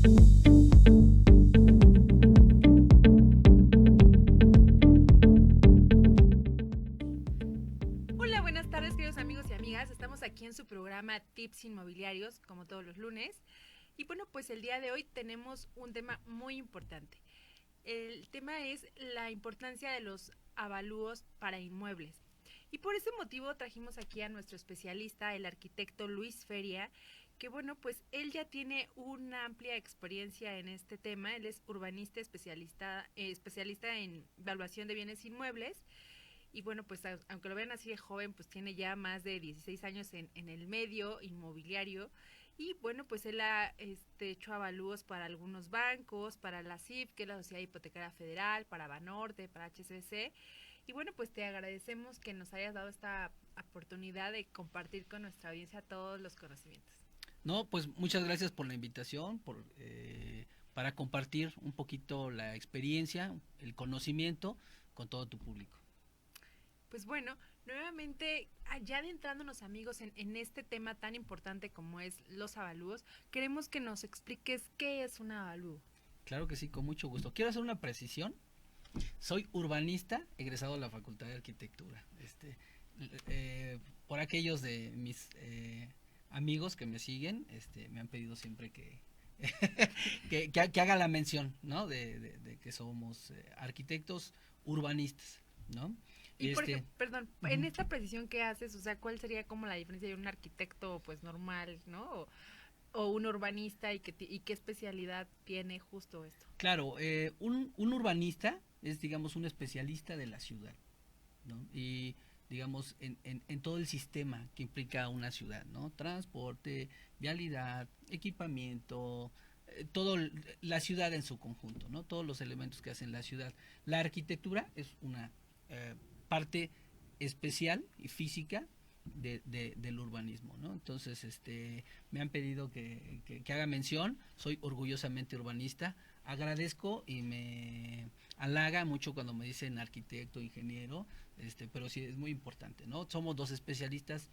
Hola, buenas tardes, queridos amigos y amigas. Estamos aquí en su programa Tips Inmobiliarios, como todos los lunes. Y bueno, pues el día de hoy tenemos un tema muy importante. El tema es la importancia de los avalúos para inmuebles. Y por ese motivo trajimos aquí a nuestro especialista, el arquitecto Luis Feria, que bueno, pues él ya tiene una amplia experiencia en este tema. Él es urbanista especialista en evaluación de bienes inmuebles. Y bueno, pues aunque lo vean así de joven, pues tiene ya más de 16 años en el medio inmobiliario. Y bueno, pues él ha hecho avalúos para algunos bancos, para la SIF, que es la Sociedad Hipotecaria Federal, para Banorte, para HSBC. Y bueno, pues te agradecemos que nos hayas dado esta oportunidad de compartir con nuestra audiencia todos los conocimientos. No, pues muchas gracias por la invitación, para compartir un poquito la experiencia, el conocimiento con todo tu público. Pues bueno, nuevamente, ya adentrándonos amigos en este tema tan importante como es los avalúos, queremos que nos expliques qué es un avalúo. Claro que sí, con mucho gusto. Quiero hacer una precisión. Soy urbanista, egresado de la Facultad de Arquitectura. Por aquellos de mis amigos que me siguen, me han pedido siempre que que haga la mención, ¿no? De que somos arquitectos urbanistas, ¿no? Y perdón, en Uh-huh. esta precisión que haces, o sea, ¿cuál sería como la diferencia de un arquitecto pues normal, ¿no? O un urbanista y qué especialidad tiene justo esto? Claro, un urbanista es, digamos, un especialista de la ciudad, ¿no? Y, digamos, en todo el sistema que implica una ciudad, ¿no? Transporte, vialidad, equipamiento, todo la ciudad en su conjunto, ¿no? Todos los elementos que hacen la ciudad. La arquitectura es una parte especial y física del urbanismo, ¿no? Entonces, me han pedido que haga mención. Soy orgullosamente urbanista. Agradezco y me halaga mucho cuando me dicen arquitecto, ingeniero, pero sí es muy importante, ¿no? Somos dos especialistas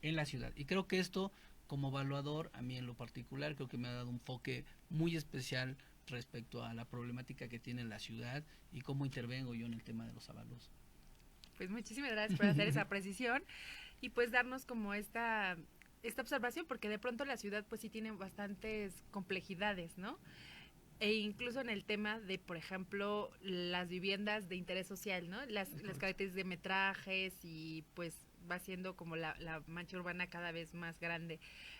en la ciudad y creo que esto, como evaluador, a mí en lo particular, creo que me ha dado un enfoque muy especial respecto a la problemática que tiene la ciudad y cómo intervengo yo en el tema de los avalos. Pues muchísimas gracias por hacer esa precisión y pues darnos como esta observación, porque de pronto la ciudad pues sí tiene bastantes complejidades, ¿no? E incluso en el tema de, por ejemplo, las viviendas de interés social, ¿no? Las características de metrajes y pues va siendo como la mancha urbana cada vez más grande.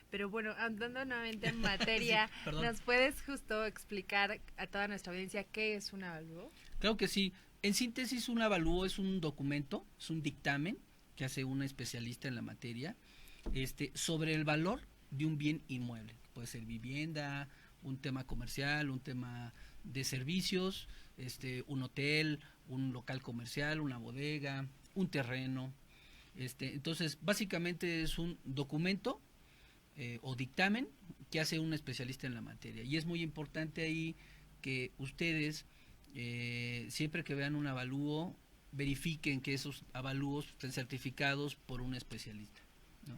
Pero bueno, andando nuevamente en Sí, materia, perdón. ¿nos puedes justo explicar a toda nuestra audiencia qué es un avalúo? Claro que sí. En síntesis, un avalúo es un documento, es un dictamen que hace una especialista en la materia, sobre el valor de un bien inmueble. Puede ser vivienda, un tema comercial, un tema de servicios, un hotel, un local comercial, una bodega, un terreno. Entonces, básicamente es un documento o dictamen que hace un especialista en la materia. Y es muy importante ahí que ustedes, siempre que vean un avalúo, verifiquen que esos avalúos estén certificados por un especialista, ¿no?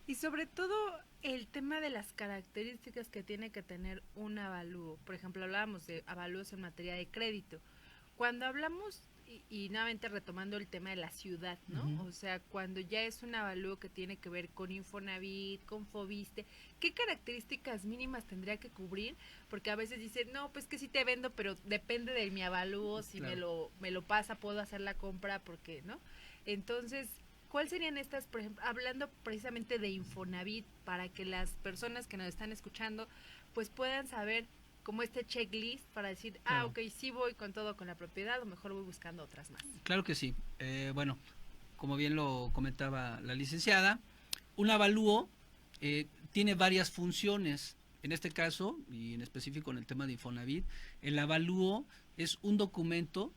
Y sobre todo el tema de las características que tiene que tener un avalúo. Por ejemplo, hablábamos de avalúos en materia de crédito. Cuando hablamos, y nuevamente retomando el tema de la ciudad, ¿no? Uh-huh. O sea, cuando ya es un avalúo que tiene que ver con Infonavit, con Fobiste, ¿qué características mínimas tendría que cubrir? Porque a veces dicen, no, pues que sí te vendo, pero depende de mi avalúo, si Claro. me lo pasa, puedo hacer la compra, porque, ¿no? Entonces, ¿cuáles serían estas, por ejemplo, hablando precisamente de Infonavit, para que las personas que nos están escuchando, pues puedan saber como este checklist para decir, Claro. ok, sí voy con todo con la propiedad o mejor voy buscando otras más? Claro que sí. Bueno, como bien lo comentaba la licenciada, un avalúo tiene varias funciones. En este caso, y en específico en el tema de Infonavit, el avalúo es un documento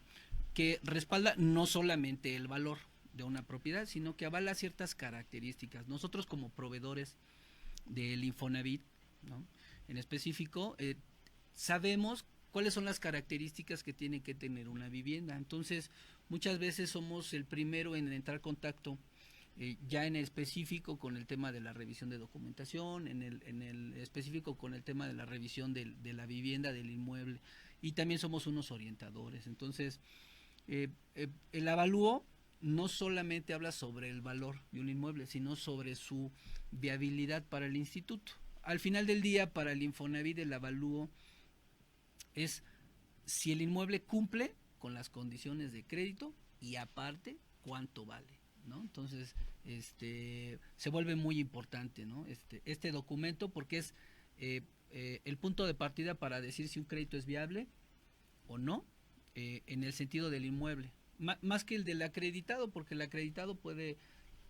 que respalda no solamente el valor de una propiedad, sino que avala ciertas características. Nosotros como proveedores del Infonavit, ¿no? En específico, sabemos cuáles son las características que tiene que tener una vivienda. Entonces, muchas veces somos el primero en entrar en contacto ya en específico con el tema de la revisión de documentación, en el específico con el tema de la revisión de la vivienda, del inmueble, y también somos unos orientadores. Entonces, el avalúo no solamente habla sobre el valor de un inmueble, sino sobre su viabilidad para el instituto. Al final del día, para el Infonavit, el avalúo es si el inmueble cumple con las condiciones de crédito y aparte cuánto vale, ¿no? Entonces, se vuelve muy importante, ¿no? Este documento, porque es el punto de partida para decir si un crédito es viable o no, en el sentido del inmueble, más que el del acreditado, porque el acreditado puede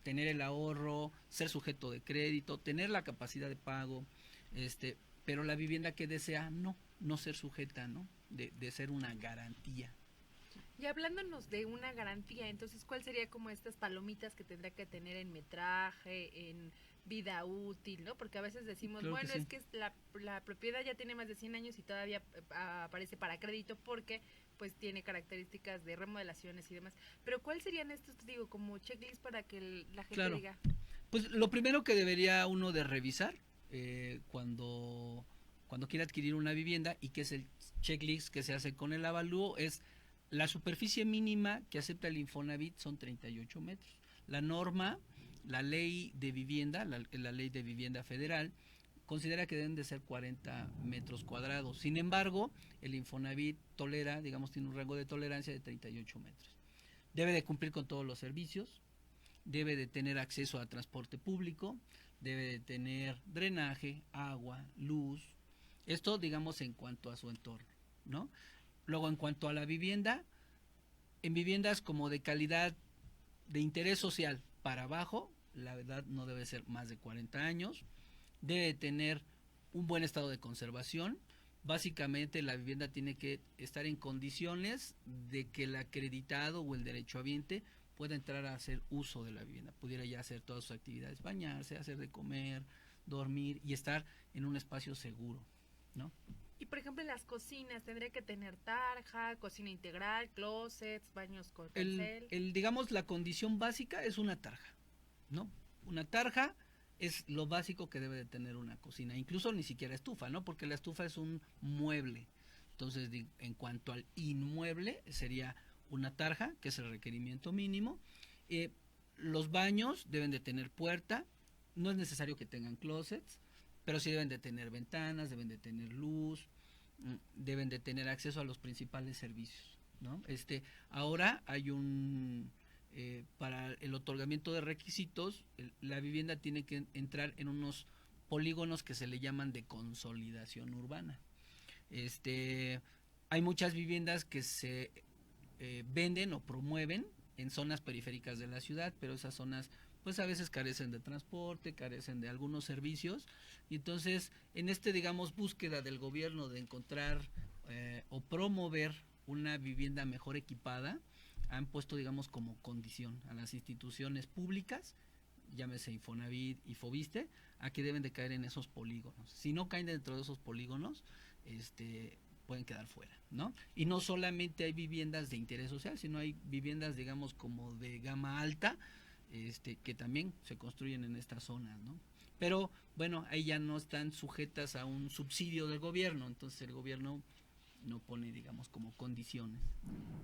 tener el ahorro, ser sujeto de crédito, tener la capacidad de pago, pero la vivienda que desea no ser sujeta, ¿no? De ser una garantía. Y hablándonos de una garantía, entonces, ¿cuál sería como estas palomitas que tendrá que tener en metraje, en vida útil, ¿no? Porque a veces decimos, Claro que bueno, sí. es que la propiedad ya tiene más de 100 años y todavía aparece para crédito porque pues tiene características de remodelaciones y demás. Pero ¿cuál serían estos, te digo, como checklist para que la gente Claro. diga? Pues lo primero que debería uno de revisar cuando quiere adquirir una vivienda, y que es el checklist que se hace con el avalúo, es la superficie mínima que acepta el Infonavit son 38 metros. La norma, la ley de vivienda, la ley de vivienda federal, considera que deben de ser 40 metros cuadrados. Sin embargo, el Infonavit tolera, digamos, tiene un rango de tolerancia de 38 metros. Debe de cumplir con todos los servicios, debe de tener acceso a transporte público, debe de tener drenaje, agua, luz. Esto, digamos, en cuanto a su entorno, ¿no? Luego, en cuanto a la vivienda, en viviendas como de calidad de interés social para abajo, la verdad no debe ser más de 40 años, debe tener un buen estado de conservación. Básicamente la vivienda tiene que estar en condiciones de que el acreditado o el derechohabiente pueda entrar a hacer uso de la vivienda, pudiera ya hacer todas sus actividades, bañarse, hacer de comer, dormir y estar en un espacio seguro, ¿no? Y por ejemplo, en las cocinas, tendría que tener tarja, cocina integral, closets, baños con cancel. Digamos, la condición básica es una tarja, ¿no? Una tarja es lo básico que debe de tener una cocina, incluso ni siquiera estufa, ¿no? Porque la estufa es un mueble. Entonces, en cuanto al inmueble, sería una tarja, que es el requerimiento mínimo. Eh, los baños deben de tener puerta, no es necesario que tengan closets, pero sí deben de tener ventanas, deben de tener luz, deben de tener acceso a los principales servicios, ¿no? Ahora hay para el otorgamiento de requisitos, la vivienda tiene que entrar en unos polígonos que se le llaman de consolidación urbana. Hay muchas viviendas que se venden o promueven en zonas periféricas de la ciudad, pero esas zonas pues a veces carecen de transporte, carecen de algunos servicios, y entonces en digamos, búsqueda del gobierno de encontrar o promover una vivienda mejor equipada, han puesto, digamos, como condición a las instituciones públicas, llámese Infonavit y Fobiste, a que deben de caer en esos polígonos. Si no caen dentro de esos polígonos, pueden quedar fuera, ¿no? Y no solamente hay viviendas de interés social, sino hay viviendas, digamos, como de gama alta, que también se construyen en estas zonas, ¿no? Pero bueno, ahí ya no están sujetas a un subsidio del gobierno, entonces el gobierno no pone, digamos, como condiciones.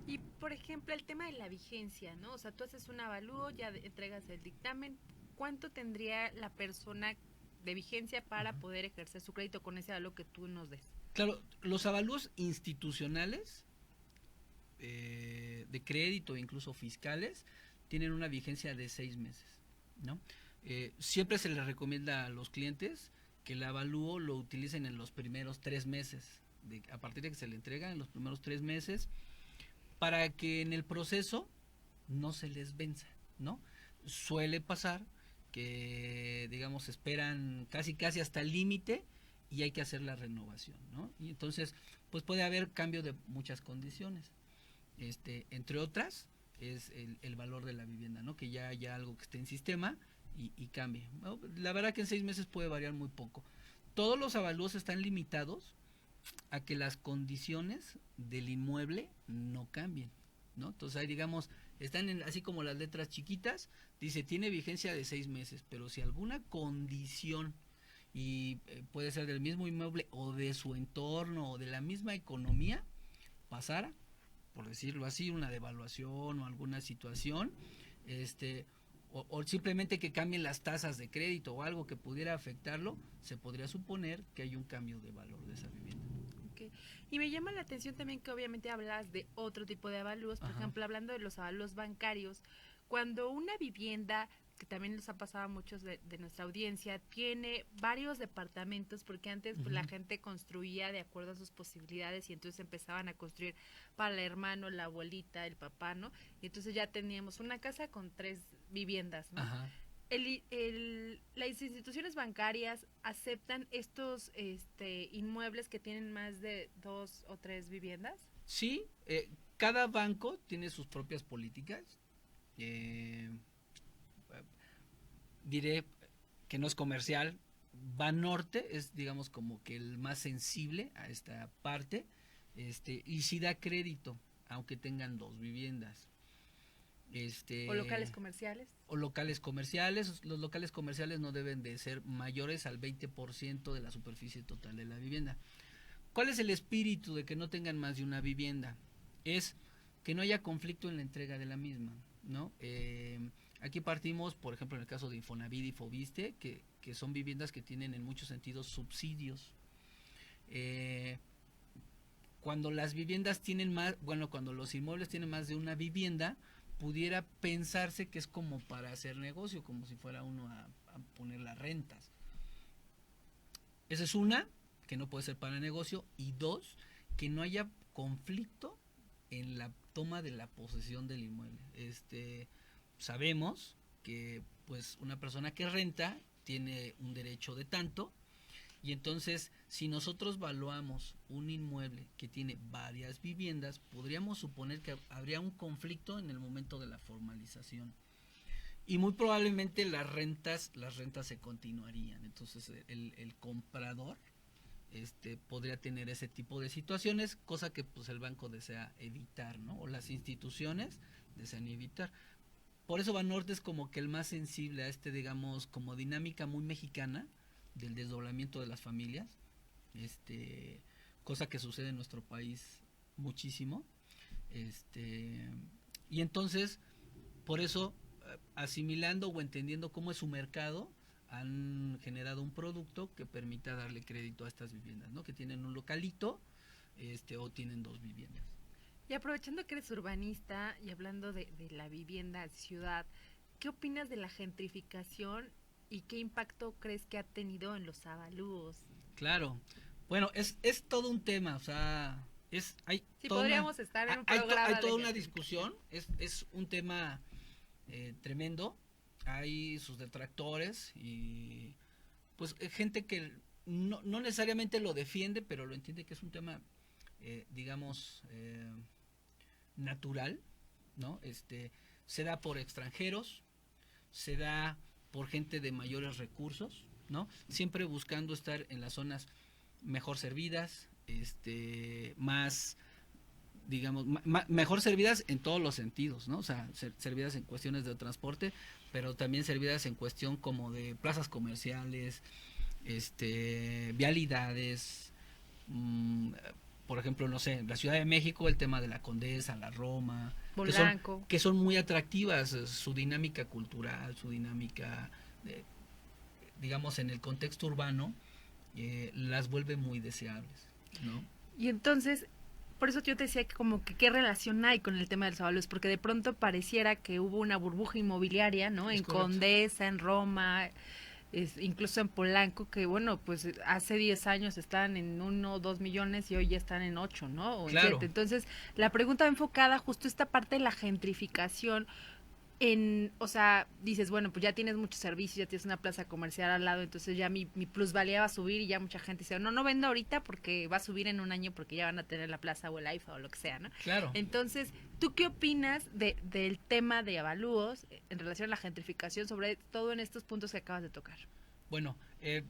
Y por ejemplo, el tema de la vigencia, ¿no? O sea, tú haces un avalúo, ya entregas el dictamen. ¿Cuánto tendría la persona de vigencia para poder ejercer su crédito con ese avalúo que tú nos des? Claro, los avalúos institucionales de crédito, incluso fiscales, tienen una vigencia de 6 meses, ¿no? Siempre se les recomienda a los clientes que el avalúo lo utilicen en los primeros 3 meses, a partir de que se le entrega en los primeros 3 meses, para que en el proceso no se les venza, ¿no? Suele pasar que, digamos, esperan casi hasta el límite y hay que hacer la renovación, ¿no? Y entonces, pues puede haber cambio de muchas condiciones. Entre otras, es el valor de la vivienda, ¿no? Que ya haya algo que esté en sistema y cambie. Bueno, la verdad que en 6 meses puede variar muy poco. Todos los avalúos están limitados a que las condiciones del inmueble no cambien, ¿no? Entonces hay, digamos, están así como las letras chiquitas, dice tiene vigencia de 6 meses, pero si alguna condición, y puede ser del mismo inmueble o de su entorno o de la misma economía, pasara, por decirlo así, una devaluación o alguna situación, o simplemente que cambien las tasas de crédito o algo que pudiera afectarlo, se podría suponer que hay un cambio de valor de esa vivienda. Okay. Y me llama la atención también que obviamente hablas de otro tipo de avalúos, por ejemplo, hablando de los avalúos bancarios, cuando una vivienda, que también nos ha pasado a muchos de nuestra audiencia, tiene varios departamentos, porque antes pues, la gente construía de acuerdo a sus posibilidades y entonces empezaban a construir para el hermano, la abuelita, el papá, ¿no? Y entonces ya teníamos una casa con 3 viviendas, ¿no? Las instituciones bancarias aceptan estos inmuebles que tienen más de 2 o 3 viviendas. Sí, cada banco tiene sus propias políticas. Diré que no es comercial. Banorte es, digamos, como que el más sensible a esta parte, y sí da crédito, aunque tengan 2 viviendas. O locales comerciales. O locales comerciales. Los locales comerciales no deben de ser mayores al 20% de la superficie total de la vivienda. ¿Cuál es el espíritu de que no tengan más de una vivienda? Es que no haya conflicto en la entrega de la misma, ¿no? Aquí partimos, por ejemplo, en el caso de Infonavit y Fobiste, que son viviendas que tienen en muchos sentidos subsidios. Cuando las viviendas tienen más, bueno, cuando los inmuebles tienen más de una vivienda, pudiera pensarse que es como para hacer negocio, como si fuera uno a poner las rentas. Esa es una, que no puede ser para negocio, y 2, que no haya conflicto en la toma de la posesión del inmueble. Sabemos que pues una persona que renta tiene un derecho de tanto, y entonces si nosotros valuamos un inmueble que tiene varias viviendas, podríamos suponer que habría un conflicto en el momento de la formalización, y muy probablemente las rentas se continuarían. Entonces el comprador podría tener ese tipo de situaciones, cosa que pues el banco desea evitar, ¿no? O las instituciones desean evitar. Por eso Banorte es como que el más sensible a digamos, como dinámica muy mexicana del desdoblamiento de las familias, cosa que sucede en nuestro país muchísimo, y entonces, por eso, asimilando o entendiendo cómo es su mercado, han generado un producto que permita darle crédito a estas viviendas, ¿no? Que tienen un localito, o tienen 2 viviendas. Y aprovechando que eres urbanista y hablando de la vivienda ciudad, ¿qué opinas de la gentrificación y qué impacto crees que ha tenido en los avalúos? Claro, bueno, es todo un tema, o sea, podríamos estar en un programa hay toda una discusión, es un tema tremendo, hay sus detractores y pues gente que no necesariamente lo defiende, pero lo entiende que es un tema, digamos, natural, ¿no? Se da por extranjeros, se da por gente de mayores recursos, ¿no? Siempre buscando estar en las zonas mejor servidas, más, digamos, mejor servidas en todos los sentidos, ¿no? O sea, servidas en cuestiones de transporte, pero también servidas en cuestión como de plazas comerciales, vialidades, por ejemplo, no sé, la Ciudad de México, el tema de la Condesa, la Roma, que son muy atractivas, su dinámica cultural, su dinámica, digamos, en el contexto urbano, las vuelve muy deseables, ¿no? Y entonces, por eso yo te decía que como que qué relación hay con el tema de los avalúos, porque de pronto pareciera que hubo una burbuja inmobiliaria, ¿no? En Condesa, en Roma, incluso en Polanco, que bueno, pues hace 10 años estaban en 1 o 2 millones y hoy ya están en 8, ¿no? O en 7. Entonces, la pregunta va enfocada justo a esta parte de la gentrificación. O sea, dices, bueno, pues ya tienes muchos servicios, ya tienes una plaza comercial al lado, entonces ya mi plusvalía va a subir y ya mucha gente dice, no vendo ahorita porque va a subir en un año porque ya van a tener la plaza o el IFA o lo que sea, ¿no? Claro. Entonces, ¿tú qué opinas del tema de avalúos en relación a la gentrificación, sobre todo en estos puntos que acabas de tocar? Bueno, el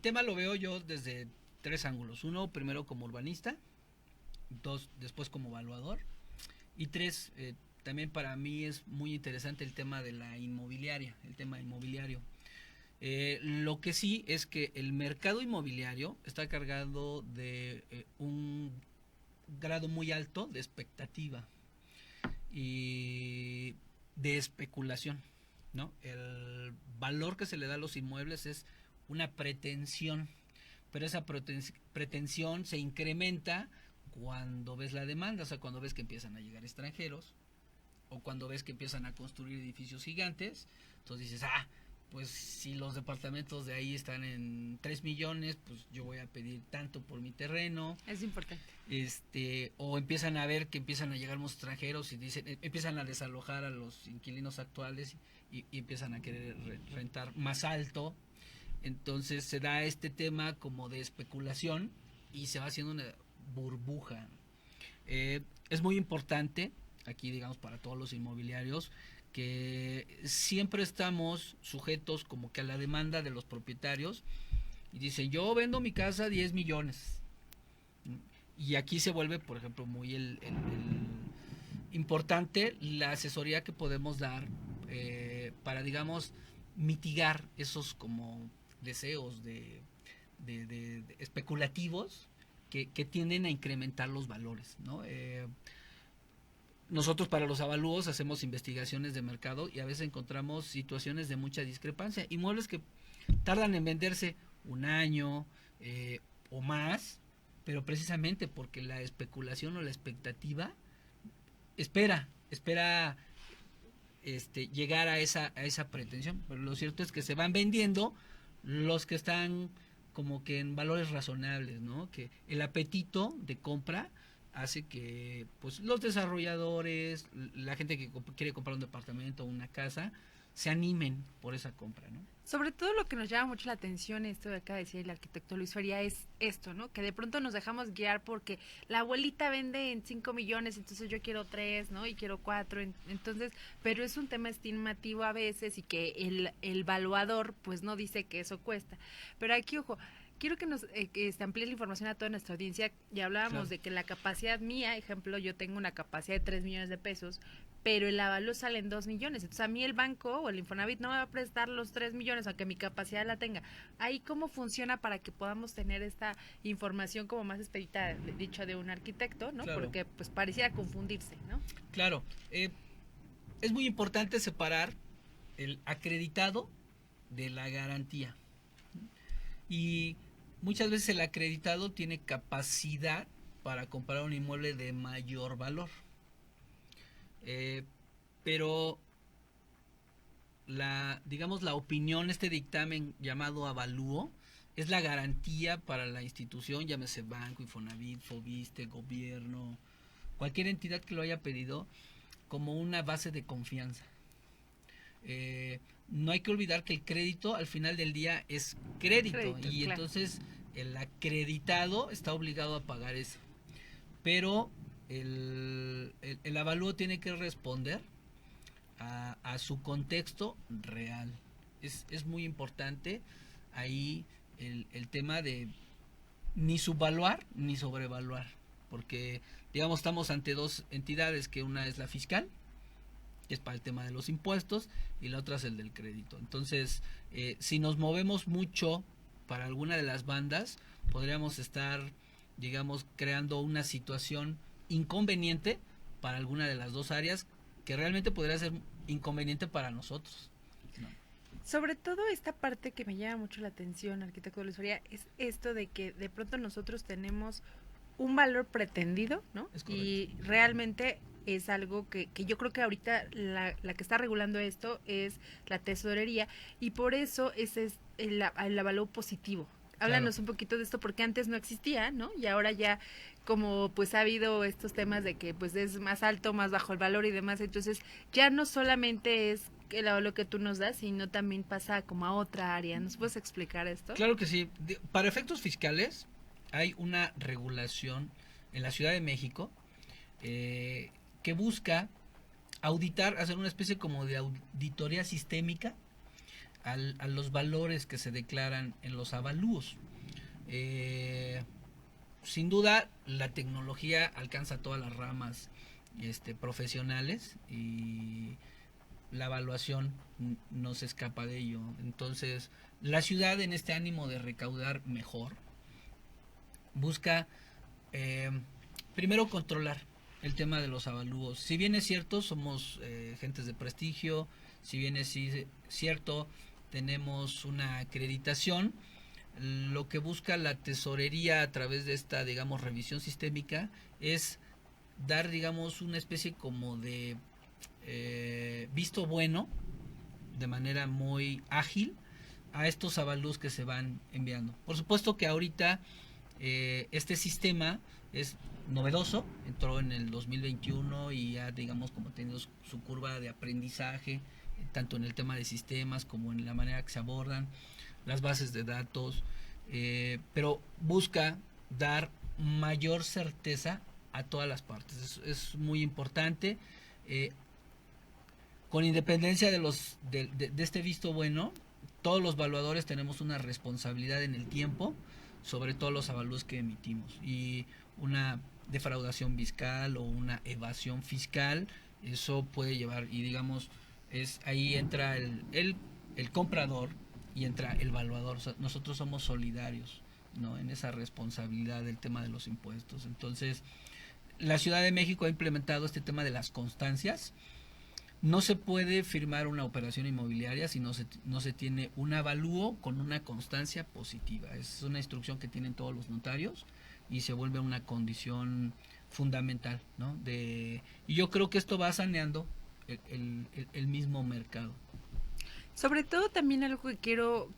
tema lo veo yo desde 3 ángulos. 1, primero como urbanista, 2, después como evaluador. Y tres, también para mí es muy interesante el tema de la inmobiliaria, el tema inmobiliario. Lo que sí es que el mercado inmobiliario está cargado de un grado muy alto de expectativa y de especulación, ¿no? El valor que se le da a los inmuebles es una pretensión, pero esa pretensión se incrementa cuando ves la demanda, o sea, cuando ves que empiezan a llegar extranjeros o cuando ves que empiezan a construir edificios gigantes, entonces dices, pues si los departamentos de ahí están en 3 millones, pues yo voy a pedir tanto por mi terreno. Es importante. O empiezan a ver que empiezan a llegar unos extranjeros y dicen, empiezan a desalojar a los inquilinos actuales y empiezan a querer rentar más alto. Entonces se da este tema como de especulación y se va haciendo una burbuja. Es muy importante aquí, digamos, para todos los inmobiliarios, que siempre estamos sujetos como que a la demanda de los propietarios y dicen, yo vendo mi casa a 10 millones. Y aquí se vuelve, por ejemplo, muy el importante la asesoría que podemos dar para, digamos, mitigar esos como deseos de especulativos que tienden a incrementar los valores, ¿no? Nosotros para los avalúos hacemos investigaciones de mercado y a veces encontramos situaciones de mucha discrepancia. Inmuebles que tardan en venderse un año o más, pero precisamente porque la especulación o la expectativa espera llegar a esa pretensión. Pero lo cierto es que se van vendiendo los que están como que en valores razonables, ¿no? Que el apetito de compra hace que pues los desarrolladores, la gente que quiere comprar un departamento o una casa, se animen por esa compra, ¿no? Sobre todo lo que nos llama mucho la atención, esto de acá decía el arquitecto Luis Feria, es esto, ¿no? Que de pronto nos dejamos guiar porque la abuelita vende en 5 millones, entonces yo quiero 3, ¿no? Y quiero 4, entonces, pero es un tema estimativo a veces y que el valuador pues no dice que eso cuesta. Pero aquí, ojo, quiero que nos amplíe la información a toda nuestra audiencia. Ya hablábamos de que la capacidad mía, ejemplo, yo tengo una capacidad de 3 millones de pesos, pero el avalúo sale en 2 millones. Entonces a mí el banco o el Infonavit no me va a prestar los 3 millones, aunque mi capacidad la tenga. Ahí cómo funciona para que podamos tener esta información como más expedita, dicho de un arquitecto, ¿no? Claro. Porque pues pareciera confundirse, ¿no? Claro. Es muy importante separar el acreditado de la garantía. Y muchas veces el acreditado tiene capacidad para comprar un inmueble de mayor valor. Pero la opinión, este dictamen llamado avalúo, es la garantía para la institución, llámese banco, Infonavit, Fobiste, gobierno, cualquier entidad que lo haya pedido, como una base de confianza. No hay que olvidar que el crédito al final del día es crédito y claro, entonces el acreditado está obligado a pagar eso. Pero el avalúo tiene que responder a su contexto real. Es muy importante ahí el tema de ni subvaluar ni sobrevaluar, porque digamos estamos ante dos entidades, que una es la fiscal, que es para el tema de los impuestos, y la otra es el del crédito. Entonces, si nos movemos mucho para alguna de las bandas, podríamos estar, digamos, creando una situación inconveniente para alguna de las dos áreas, que realmente podría ser inconveniente para nosotros, ¿no? Sobre todo esta parte que me llama mucho la atención, arquitecto Luis Feria, es esto de que de pronto nosotros tenemos un valor pretendido, ¿no? Y realmente es algo que yo creo que ahorita la que está regulando esto es la tesorería, y por eso ese es el avalúo positivo. Háblanos un poquito de esto, porque antes no existía, ¿no? Y ahora ya, como pues ha habido estos temas de que pues es más alto, más bajo el valor y demás, entonces ya no solamente es el avalúo que tú nos das, sino también pasa como a otra área. ¿Nos puedes explicar esto? Claro que sí. Para efectos fiscales hay una regulación en la Ciudad de México que busca auditar, hacer una especie como de auditoría sistémica a los valores que se declaran en los avalúos. Sin duda, la tecnología alcanza todas las ramas profesionales, y la evaluación no se escapa de ello. Entonces, la ciudad, en este ánimo de recaudar mejor, busca primero controlar el tema de los avalúos. Si bien es cierto, somos gentes de prestigio, si bien es cierto, tenemos una acreditación, lo que busca la tesorería a través de esta, digamos, revisión sistémica es dar, digamos, una especie como de visto bueno, de manera muy ágil, a estos avalúos que se van enviando. Por supuesto que ahorita este sistema es novedoso, entró en el 2021 y ya, digamos, como tenido su curva de aprendizaje, tanto en el tema de sistemas como en la manera que se abordan las bases de datos, pero busca dar mayor certeza a todas las partes. Es muy importante, con independencia de este visto bueno, todos los evaluadores tenemos una responsabilidad en el tiempo sobre todos los avalúos que emitimos, y una defraudación fiscal o una evasión fiscal, eso puede llevar, y digamos, ahí entra el comprador y entra el evaluador. O sea, nosotros somos solidarios, ¿no?, en esa responsabilidad del tema de los impuestos. Entonces, la Ciudad de México ha implementado este tema de las constancias. No se puede firmar una operación inmobiliaria si no se tiene un avalúo con una constancia positiva. Es una instrucción que tienen todos los notarios y se vuelve una condición fundamental, ¿no? Y yo creo que esto va saneando el mismo mercado. Sobre todo también algo que quiero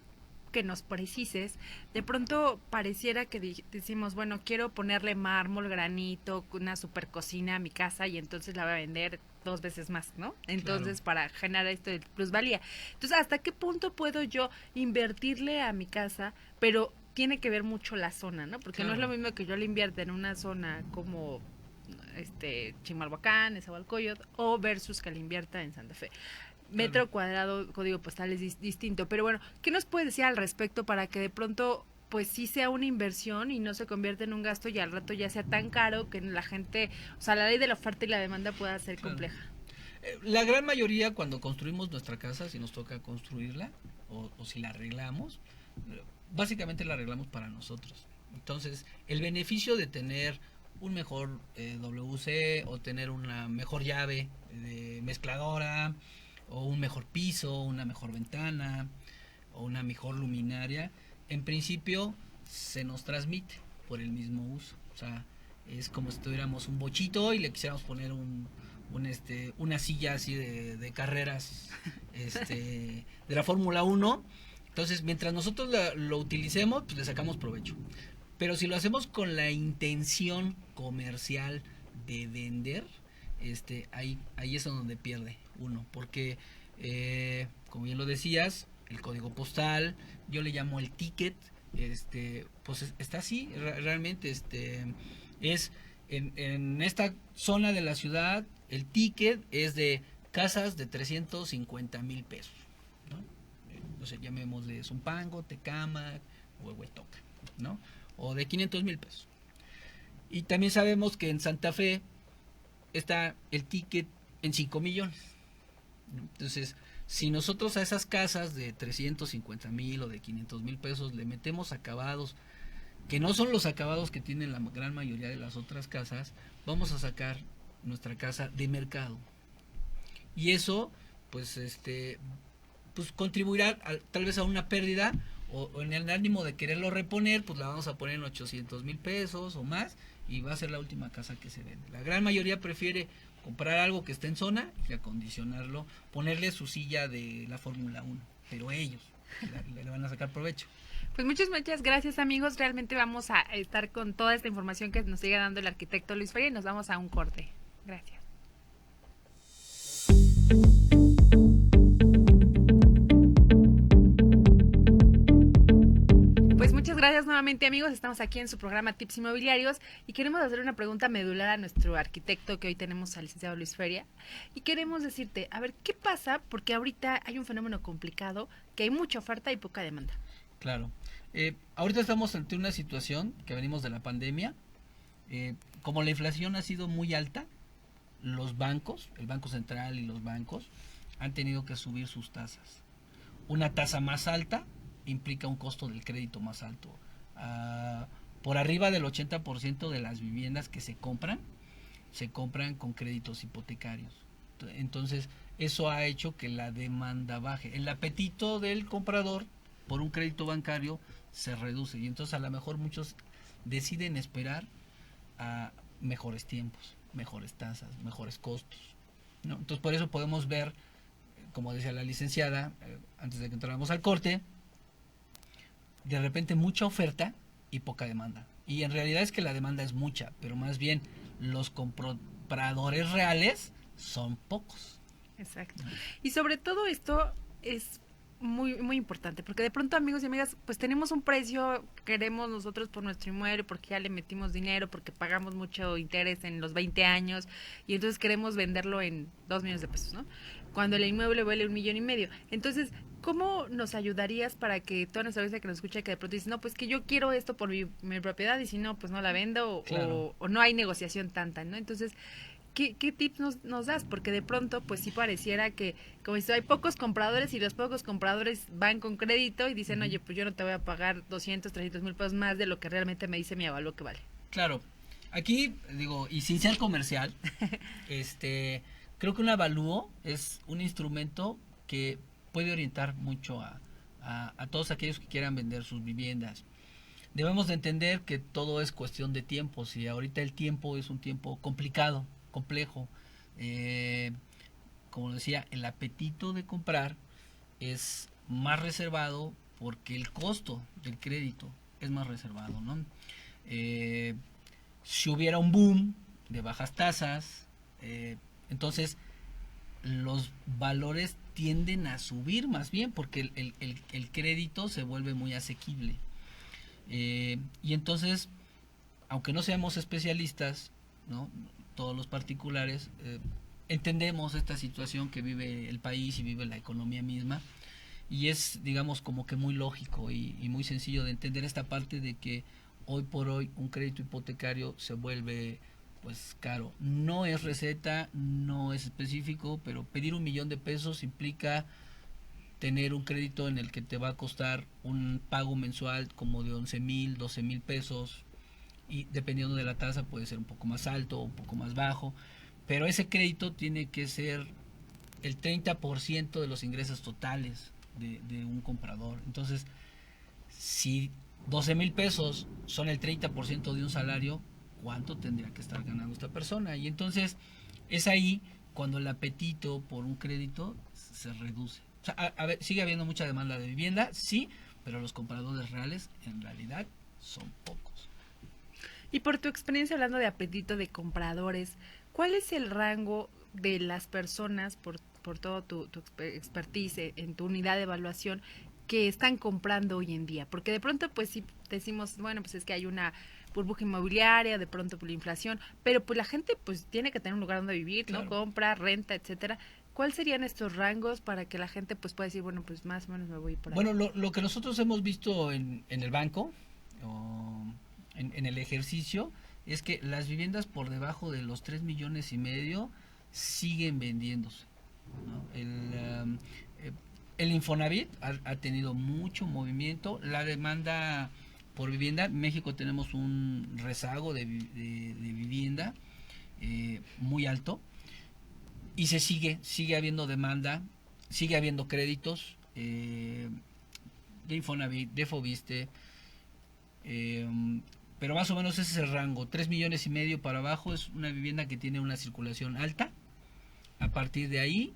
que nos precises, de pronto pareciera que decimos, bueno, quiero ponerle mármol, granito, una super cocina a mi casa y entonces la voy a vender 2 veces más, ¿no? Entonces, claro, para generar esto de plusvalía. Entonces, ¿hasta qué punto puedo yo invertirle a mi casa? Pero tiene que ver mucho la zona, ¿no? Porque claro, no es lo mismo que yo le invierta en una zona como Chimalhuacán, Nezahualcóyotl, o versus que le invierta en Santa Fe. Metro cuadrado, código postal es distinto, pero bueno, ¿qué nos puedes decir al respecto para que de pronto pues sí sea una inversión y no se convierta en un gasto y al rato ya sea tan caro que la gente, o sea, la ley de la oferta y la demanda pueda ser compleja? La gran mayoría, cuando construimos nuestra casa, si nos toca construirla o si la arreglamos, básicamente la arreglamos para nosotros. Entonces, el beneficio de tener un mejor WC, o tener una mejor llave de mezcladora, o un mejor piso, una mejor ventana, o una mejor luminaria, en principio se nos transmite por el mismo uso. O sea, es como si tuviéramos un bochito y le quisiéramos poner una silla así de carreras de la Fórmula 1. Entonces, mientras nosotros lo utilicemos, pues le sacamos provecho. Pero si lo hacemos con la intención comercial de vender, ahí es donde pierde uno, porque como bien lo decías, el código postal, yo le llamo el ticket, pues está así, realmente es en esta zona de la ciudad, el ticket es de casas de 350,000 pesos, ¿no? No sé, llamémosle Zumpango, Tecámac, Huehuetoca, ¿no? O de 500,000 pesos. Y también sabemos que en Santa Fe está el ticket en 5 millones. Entonces, si nosotros a esas casas de 350,000 o de 500,000 pesos le metemos acabados que no son los acabados que tienen la gran mayoría de las otras casas, vamos a sacar nuestra casa de mercado. Y eso, pues, pues contribuirá tal vez a una pérdida, o en el ánimo de quererlo reponer, pues la vamos a poner en 800,000 pesos o más, y va a ser la última casa que se vende. La gran mayoría prefiere comprar algo que esté en zona y acondicionarlo, ponerle su silla de la Fórmula 1, pero ellos le van a sacar provecho. Pues muchas gracias, amigos. Realmente vamos a estar con toda esta información que nos sigue dando el arquitecto Luis Feria y nos vamos a un corte. Gracias. Pues muchas gracias nuevamente, amigos. Estamos aquí en su programa Tips Inmobiliarios y queremos hacer una pregunta medular a nuestro arquitecto que hoy tenemos, al licenciado Luis Feria. Y queremos decirte, a ver, ¿qué pasa? Porque ahorita hay un fenómeno complicado, que hay mucha oferta y poca demanda. Claro. Ahorita estamos ante una situación que venimos de la pandemia. Como la inflación ha sido muy alta, los bancos, el Banco Central y los bancos, han tenido que subir sus tasas. Una tasa más alta implica un costo del crédito más alto. Por arriba del 80% de las viviendas que se compran con créditos hipotecarios. Entonces, eso ha hecho que la demanda baje. El apetito del comprador por un crédito bancario se reduce, y entonces a lo mejor muchos deciden esperar a mejores tiempos, mejores tasas, mejores costos, ¿no? Entonces, por eso podemos ver, como decía la licenciada, antes de que entráramos al corte, de repente mucha oferta y poca demanda. Y en realidad es que la demanda es mucha, pero más bien los compradores reales son pocos. Exacto. Y sobre todo esto es muy muy importante, porque de pronto, amigos y amigas, pues tenemos un precio, queremos nosotros por nuestro inmueble, porque ya le metimos dinero, porque pagamos mucho interés en los 20 años, y entonces queremos venderlo en 2 millones de pesos, ¿no? Cuando el inmueble vale 1,5 millones. Entonces, ¿cómo nos ayudarías para que toda nuestra audiencia que nos escucha, que de pronto dice, no, pues que yo quiero esto por mi propiedad, y si no, pues no la vendo, Claro. o no hay negociación tanta, ¿no? Entonces, ¿qué tips nos das? Porque de pronto, pues sí pareciera que, como dice, hay pocos compradores, y los pocos compradores van con crédito y dicen, oye, pues yo no te voy a pagar 200, 300 mil pesos más de lo que realmente me dice mi avalúo que vale. Claro. Aquí, digo, y sin ser comercial, creo que un avalúo es un instrumento que puede orientar mucho a todos aquellos que quieran vender sus viviendas. Debemos de entender que todo es cuestión de tiempos, y ahorita el tiempo es un tiempo complicado, complejo. Como decía, el apetito de comprar es más reservado porque el costo del crédito es más reservado, ¿no? Si hubiera un boom de bajas tasas, entonces los valores tienden a subir más bien, porque el crédito se vuelve muy asequible. Y entonces, aunque no seamos especialistas, ¿no? Todos los particulares entendemos esta situación que vive el país y vive la economía misma, y es, digamos, como que muy lógico y muy sencillo de entender esta parte de que hoy por hoy un crédito hipotecario se vuelve pues caro. No es receta, no es específico, pero pedir 1 millón de pesos implica tener un crédito en el que te va a costar un pago mensual como de 11,000, 12,000 pesos, y dependiendo de la tasa puede ser un poco más alto o un poco más bajo, pero ese crédito tiene que ser el 30% de los ingresos totales de un comprador. Entonces, si 12,000 pesos son el 30% de un salario, ¿cuánto tendría que estar ganando esta persona? Y entonces es ahí cuando el apetito por un crédito se reduce. O sea, a ver, sigue habiendo mucha demanda de vivienda, sí, pero los compradores reales en realidad son pocos. Y por tu experiencia, hablando de apetito de compradores, ¿cuál es el rango de las personas, por todo tu expertise en tu unidad de evaluación, que están comprando hoy en día? Porque de pronto, pues sí decimos, bueno, pues es que hay una burbuja inmobiliaria, de pronto por la inflación, pero pues la gente pues tiene que tener un lugar donde vivir, ¿no? Claro. Compra, renta, etcétera. ¿Cuáles serían estos rangos para que la gente pues pueda decir, bueno, pues más o menos me voy por ahí? Bueno, lo que nosotros hemos visto en el banco, o en el ejercicio, es que las viviendas por debajo de los 3,5 millones siguen vendiéndose, ¿no? El Infonavit ha tenido mucho movimiento. La demanda por vivienda, en México tenemos un rezago de vivienda muy alto, y sigue habiendo demanda, sigue habiendo créditos de Infonavit, de Fobiste, pero más o menos ese es el rango. 3,5 millones para abajo es una vivienda que tiene una circulación alta. A partir de ahí,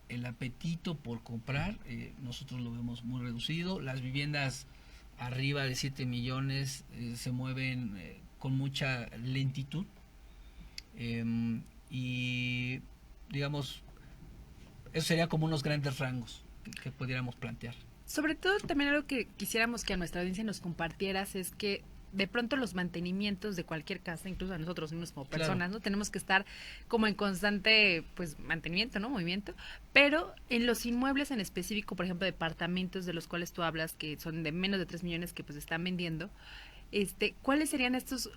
el apetito por comprar, nosotros lo vemos muy reducido. Las viviendas arriba de 7 millones se mueven con mucha lentitud, y digamos, eso sería como unos grandes rangos que pudiéramos plantear. Sobre todo también algo que quisiéramos que a nuestra audiencia nos compartieras es que de pronto los mantenimientos de cualquier casa, incluso a nosotros mismos como personas, Claro. ¿no? Tenemos que estar como en constante, pues, mantenimiento, ¿no? Movimiento. Pero en los inmuebles en específico, por ejemplo, departamentos de los cuales tú hablas, que son de menos de 3 millones que pues están vendiendo, ¿Cuáles serían estos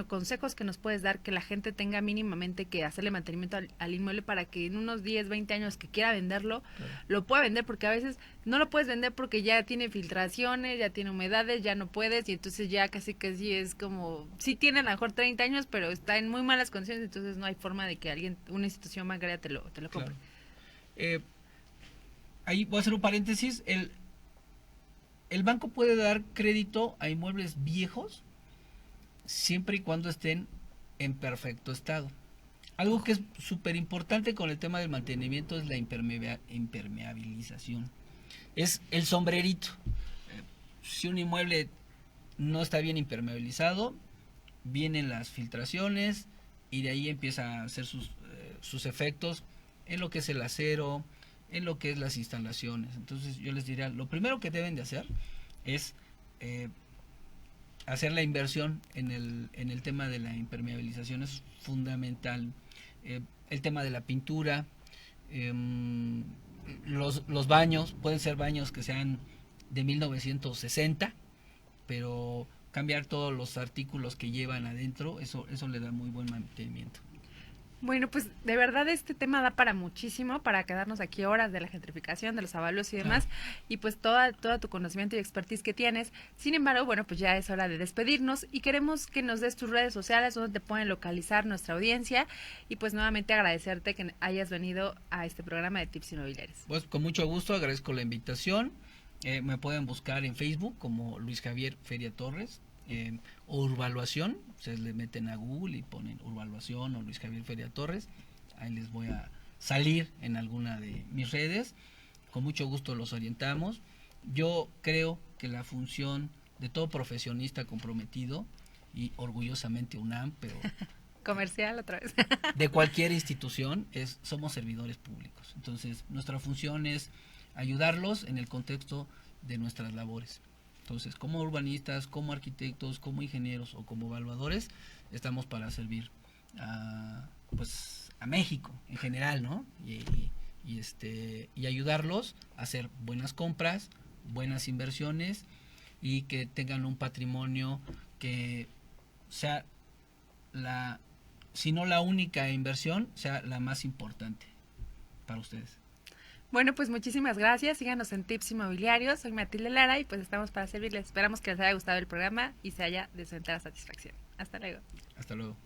consejos que nos puedes dar que la gente tenga mínimamente que hacerle mantenimiento al inmueble para que en unos 10, 20 años que quiera venderlo, Claro. lo pueda vender? Porque a veces no lo puedes vender porque ya tiene filtraciones, ya tiene humedades, ya no puedes, y entonces ya casi que sí es como, sí tiene a lo mejor 30 años, pero está en muy malas condiciones, entonces no hay forma de que alguien, una institución bancaria te lo compre. Claro. Ahí voy a hacer un paréntesis. El banco puede dar crédito a inmuebles viejos siempre y cuando estén en perfecto estado. Algo que es súper importante con el tema del mantenimiento es la impermeabilización. Es el sombrerito. Si un inmueble no está bien impermeabilizado, vienen las filtraciones y de ahí empieza a hacer sus efectos en lo que es el acero, en lo que es las instalaciones. Entonces yo les diría, lo primero que deben de hacer es hacer la inversión en el tema de la impermeabilización. Es fundamental. El tema de la pintura, los baños, pueden ser baños que sean de 1960, pero cambiar todos los artículos que llevan adentro, eso le da muy buen mantenimiento. Bueno, pues de verdad este tema da para muchísimo, para quedarnos aquí horas de la gentrificación, de los avalúos y demás, y pues toda tu conocimiento y expertise que tienes. Sin embargo, bueno, pues ya es hora de despedirnos y queremos que nos des tus redes sociales donde te pueden localizar nuestra audiencia, y pues nuevamente agradecerte que hayas venido a este programa de Tips Inmobiliarios. Pues con mucho gusto, agradezco la invitación. Me pueden buscar en Facebook como Luis Javier Feria Torres. O Urbaluación, ustedes le meten a Google y ponen Urbaluación o Luis Javier Feria Torres, ahí les voy a salir en alguna de mis redes, con mucho gusto los orientamos. Yo creo que la función de todo profesionista comprometido, y orgullosamente UNAM, pero comercial otra vez, de cualquier institución, somos servidores públicos. Entonces nuestra función es ayudarlos en el contexto de nuestras labores. Entonces, como urbanistas, como arquitectos, como ingenieros o como evaluadores, estamos para servir a México en general, ¿no? Y ayudarlos a hacer buenas compras, buenas inversiones y que tengan un patrimonio que sea si no la única inversión, sea la más importante para ustedes. Bueno, pues muchísimas gracias. Síganos en Tips Inmobiliarios. Soy Matilde Lara y pues estamos para servirles. Esperamos que les haya gustado el programa y se haya de su entera satisfacción. Hasta luego. Hasta luego.